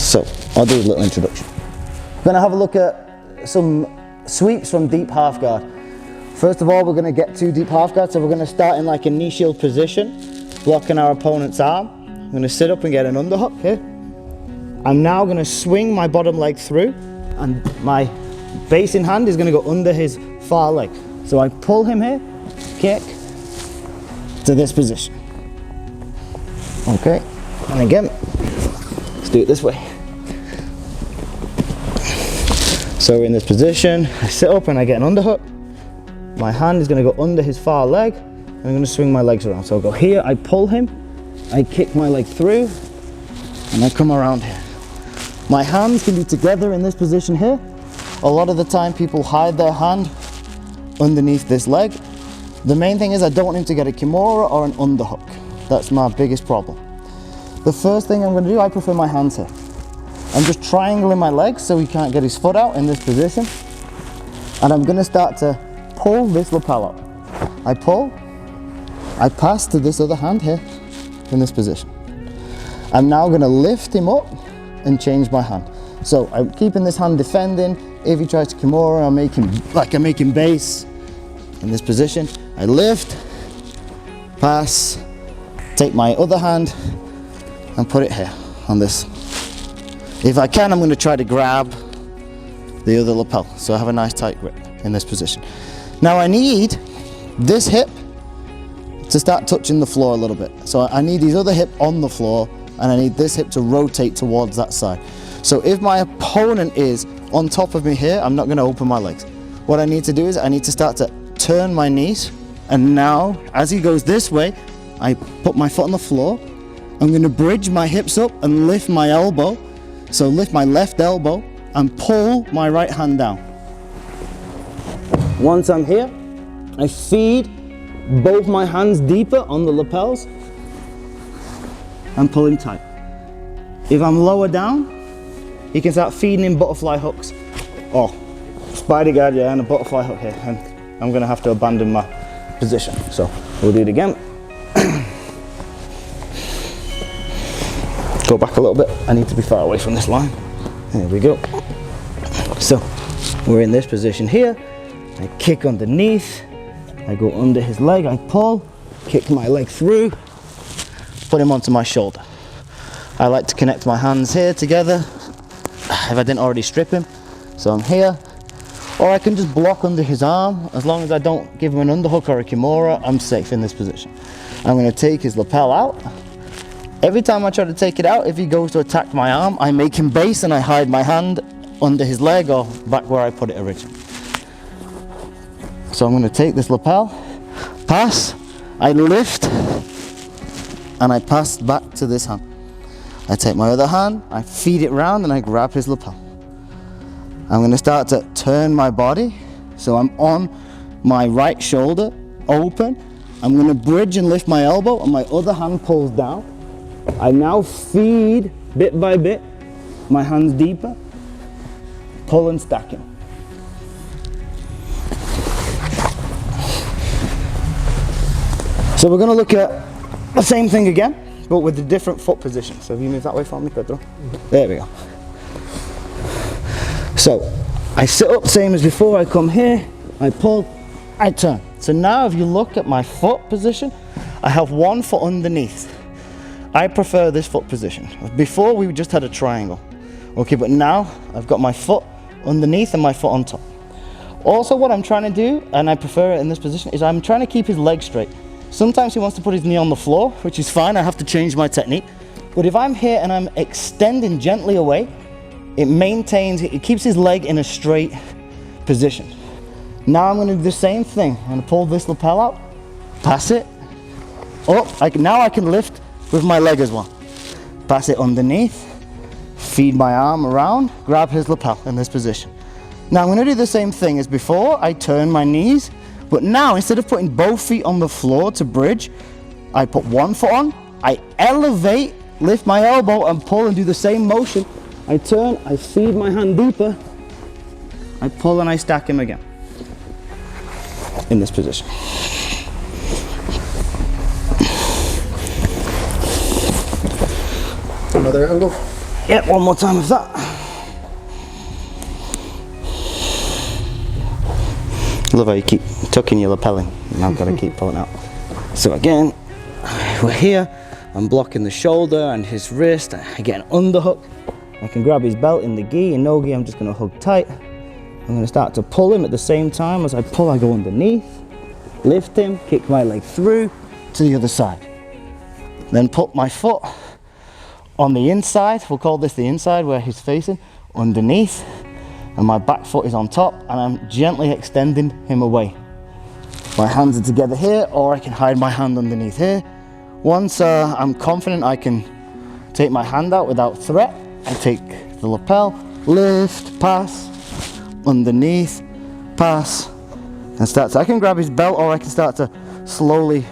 So I'll do a little introduction. We're going to have a look at some sweeps from deep half guard. First of all, we're going to get to deep half guard, so we're going to start in like a knee shield position, blocking our opponent's arm. I'm going to sit up and get an underhook here. I'm now going to swing my bottom leg through, and my facing hand is going to go under his far leg. So I pull him here, kick to this position. Okay, and again, let's do it this way. So we're in this position, I sit up and I get an underhook. My hand is going to go under his far leg, and I'm going to swing my legs around. So I'll go here, I pull him, I kick my leg through, and I come around here. My hands can be together in this position here. A lot of the time people hide their hand underneath this leg. The main thing is I don't want him to get a kimura or an underhook. That's my biggest problem. The first thing I'm going to do, I prefer my hands here. I'm just triangling my legs so he can't get his foot out in this position. And I'm going to start to pull this lapel up. I pull, I pass to this other hand here in this position. I'm now going to lift him up and change my hand. So I'm keeping this hand defending. If he tries to kimura, I'll make him like I'm making base in this position. I lift, pass, take my other hand and put it here on this. If I can, I'm going to try to grab the other lapel so I have a nice tight grip in this position. Now I need this hip to start touching the floor a little bit. So I need his other hip on the floor, and I need this hip to rotate towards that side. So if my opponent is on top of me here, I'm not going to open my legs. What I need to do is I need to start to turn my knees, and now as he goes this way, I put my foot on the floor. I'm going to bridge my hips up and lift my elbow. So lift my left elbow and pull my right hand down. Once I'm here, I feed both my hands deeper on the lapels and pull him tight. If I'm lower down, you can start feeding him butterfly hooks. Oh, spider guard, yeah, and a butterfly hook here. And I'm going to have to abandon my position. So we'll do it again. Go back a little bit. I need to be far away from this line. There we go. So we're in this position here. I kick underneath. I go under his leg. I pull, kick my leg through, put him onto my shoulder. I like to connect my hands here together if I didn't already strip him. So I'm here. Or I can just block under his arm. As long as I don't give him an underhook or a kimura, I'm safe in this position. I'm going to take his lapel out. Every time I try to take it out, if he goes to attack my arm, I make him base and I hide my hand under his leg or back where I put it originally. So I'm going to take this lapel, pass, I lift, and I pass back to this hand. I take my other hand, I feed it round, and I grab his lapel. I'm going to start to turn my body, so I'm on my right shoulder, open. I'm going to bridge and lift my elbow, and my other hand pulls down. I now feed, bit by bit, my hands deeper, pull and stack him. So we're going to look at the same thing again, but with a different foot position. So if you move that way for me, Pedro. There we go. So I sit up, same as before. I come here, I pull, I turn. So now if you look at my foot position, I have one foot underneath. I prefer this foot position. Before we just had a triangle. Okay, but now I've got my foot underneath and my foot on top. Also what I'm trying to do, and I prefer it in this position, is I'm trying to keep his leg straight. Sometimes he wants to put his knee on the floor, which is fine, I have to change my technique. But if I'm here and I'm extending gently away, it keeps his leg in a straight position. Now I'm going to do the same thing. I'm going to pull this lapel out, pass it, up, now I can lift with my leg as well. Pass it underneath, feed my arm around, grab his lapel in this position. Now I'm going to do the same thing as before. I turn my knees, but now instead of putting both feet on the floor to bridge, I put one foot on, I elevate, lift my elbow and pull and do the same motion. I turn, I feed my hand deeper, I pull and I stack him again in this position. Another angle. Yeah, one more time of that. Love how you keep tucking your lapel in. Now I've got to keep pulling out. So again, we're here. I'm blocking the shoulder and his wrist. I get an underhook. I can grab his belt in the gi. In no gi, I'm just going to hug tight. I'm going to start to pull him at the same time. As I pull, I go underneath, lift him, kick my leg through to the other side. Then put my foot on the inside. We'll call this the inside where he's facing, underneath. And my back foot is on top, and I'm gently extending him away. My hands are together here, or I can hide my hand underneath here. Once I'm confident I can take my hand out without threat, I take the lapel, lift, pass, underneath, pass, and start to, I can grab his belt, or I can start to slowly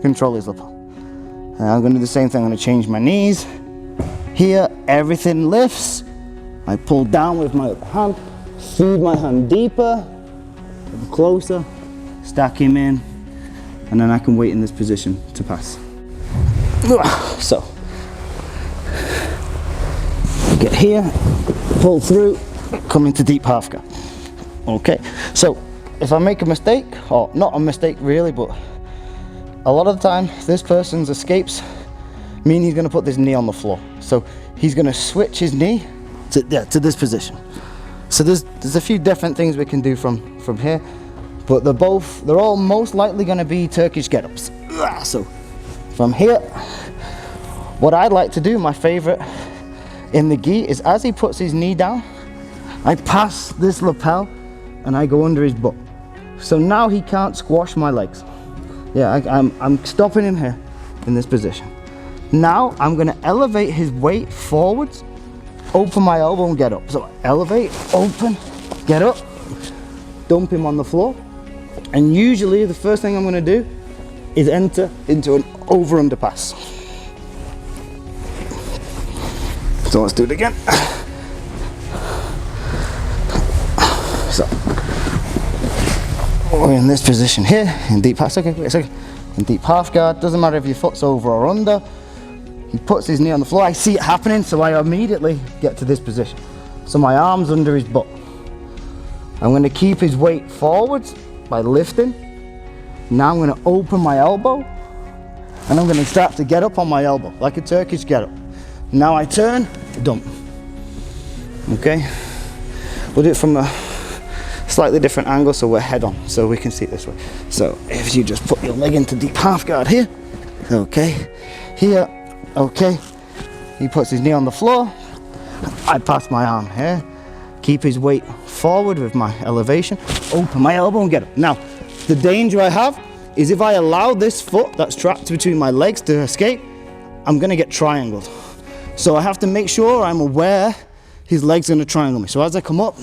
control his lapel. And I'm going to do the same thing. I'm going to change my knees. Here, everything lifts. I pull down with my other hand, feed my hand deeper, closer, stack him in, and then I can wait in this position to pass. So, get here, pull through, come into deep half guard. Okay, so if I make a mistake, or not a mistake really, but a lot of the time this person's escapes mean he's going to put this knee on the floor. So he's going to switch his knee to this position. So there's a few different things we can do from here, but they're all most likely going to be Turkish get-ups. So from here, what I'd like to do, my favorite in the gi, is as he puts his knee down, I pass this lapel and I go under his butt. So now he can't squash my legs. Yeah, I'm stopping him here in this position. Now I'm going to elevate his weight forwards, open my elbow and get up. So elevate, open, get up, dump him on the floor. And usually the first thing I'm going to do is enter into an over-under pass. So let's do it again. So we're in this position here, in deep pass. Okay, wait a second. In deep half guard, doesn't matter if your foot's over or under. He puts his knee on the floor. I see it happening, so I immediately get to this position. So my arm's under his butt. I'm going to keep his weight forwards by lifting. Now I'm going to open my elbow, and I'm going to start to get up on my elbow, like a Turkish get up. Now I turn, dump. Okay? We'll do it from a slightly different angle so we're head on, so we can see it this way. So if you just put your leg into deep half guard here, okay, here, okay, he puts his knee on the floor, I pass my arm here, keep his weight forward with my elevation, open my elbow and get up. Now, the danger I have is if I allow this foot that's trapped between my legs to escape, I'm gonna get triangled. So I have to make sure I'm aware his leg's gonna triangle me. So as I come up,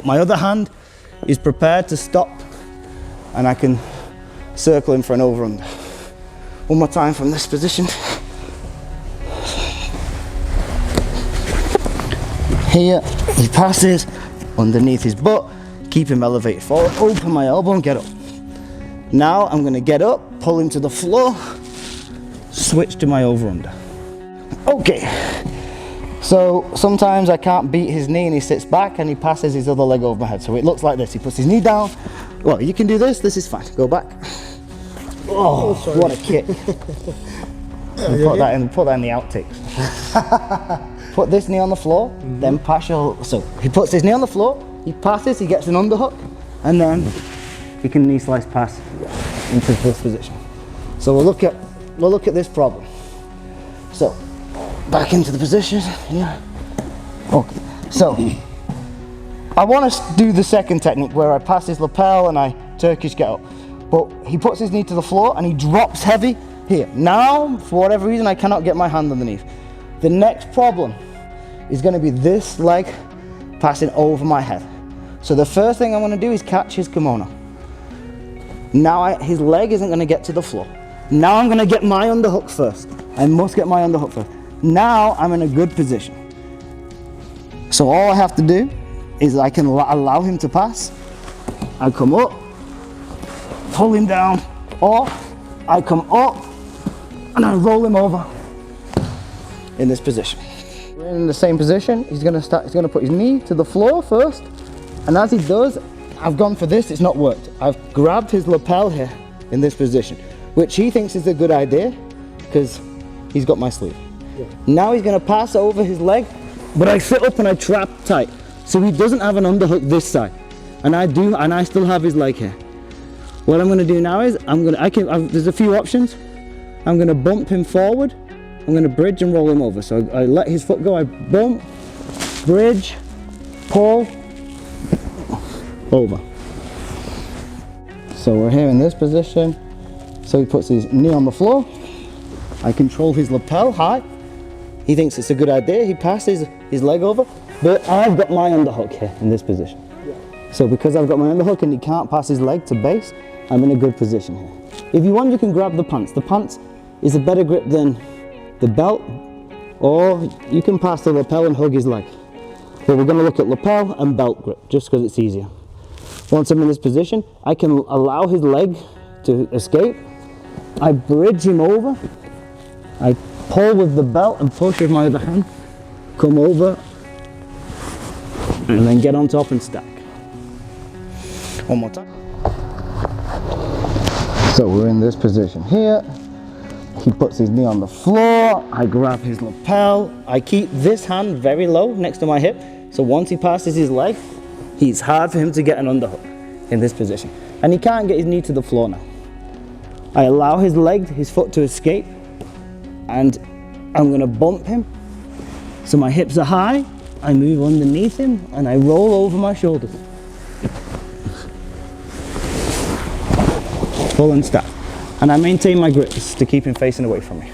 my other hand is prepared to stop, and I can circle him for an over-under. One more time from this position. Here, he passes underneath his butt, keep him elevated forward, open my elbow and get up. Now I'm gonna get up, pull him to the floor, switch to my over-under. Okay, so sometimes I can't beat his knee and he sits back and he passes his other leg over my head. So it looks like this. He puts his knee down. Well, you can do this. This is fine. Go back. Oh, what a kick. Put that in the outtakes. Put this knee on the floor, then pass your... So he puts his knee on the floor, he passes, he gets an underhook, and then he can knee slice pass into this position. So we'll look at this problem. So back into the position, yeah. Okay, so I want to do the second technique where I pass his lapel and I Turkish get up. But he puts his knee to the floor and he drops heavy here. Now, for whatever reason, I cannot get my hand underneath. The next problem is going to be this leg passing over my head. So the first thing I'm going to do is catch his kimono. Now his leg isn't going to get to the floor. Now I'm going to get my underhook first. I must get my underhook first. Now I'm in a good position. So all I have to do is I can allow him to pass. I come up, pull him down, or I come up and I roll him over in this position. in the same position. He's gonna put his knee to the floor first, and as he does, I've gone for this, it's not worked. I've grabbed his lapel here in this position, which he thinks is a good idea because he's got my sleeve. Yeah. Now he's gonna pass over his leg, but I sit up and I trap tight. So he doesn't have an underhook this side, and I do, and I still have his leg here. What I'm gonna do now is, there's a few options. I'm gonna bump him forward, I'm gonna bridge and roll him over. So I let his foot go, I bump, bridge, pull, over. So we're here in this position. So he puts his knee on the floor. I control his lapel high. He thinks it's a good idea. He passes his leg over, but I've got my underhook here in this position. Yeah. So because I've got my underhook and he can't pass his leg to base, I'm in a good position here. If you want, you can grab the pants. The pants is a better grip than the belt, or you can pass the lapel and hug his leg. But we're gonna look at lapel and belt grip, just because it's easier. Once I'm in this position, I can allow his leg to escape. I bridge him over. I pull with the belt and push with my other hand. Come over, and then get on top and stack. One more time. So we're in this position here. He puts his knee on the floor. I grab his lapel. I keep this hand very low next to my hip. So once he passes his leg, it's hard for him to get an underhook in this position. And he can't get his knee to the floor now. I allow his foot to escape, and I'm gonna bump him. So my hips are high, I move underneath him, and I roll over my shoulders. Pull and stack. And I maintain my grip to keep him facing away from me.